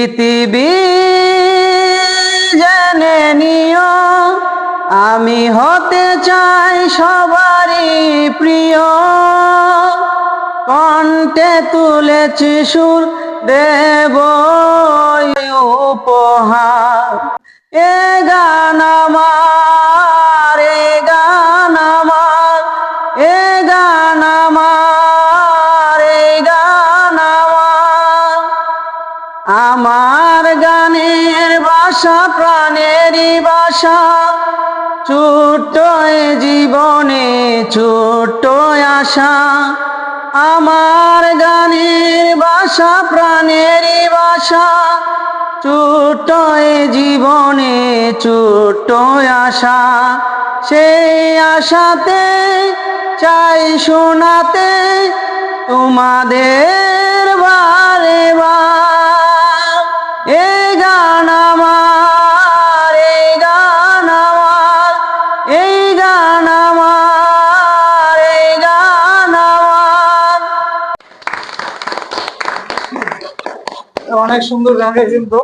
পৃথিবী জেনে নিও আমি হতে চাই সবারই প্রিয়। কণ্ঠে তুলেছি সুর দেব উপহার। এ গান আমার, এ গান আমার, এ গান আমার, এ গান আমার। আমার গানের ভাষা প্রাণেরই ভাষা, ছোট্ট এ জীবনে ছোট্ট আশা। আমার গানের ভাষা প্রাণেরই ভাষা, ছোট্ট এ জীবনে ছোট্ট আশা। সেই আশাতে চাই শোনাতে তোমাদের বারে বার। এ গান আমার, এই গান আমার, এই গান আমার, এই গান আমার। অনেক সুন্দর গান গাইছেন তো।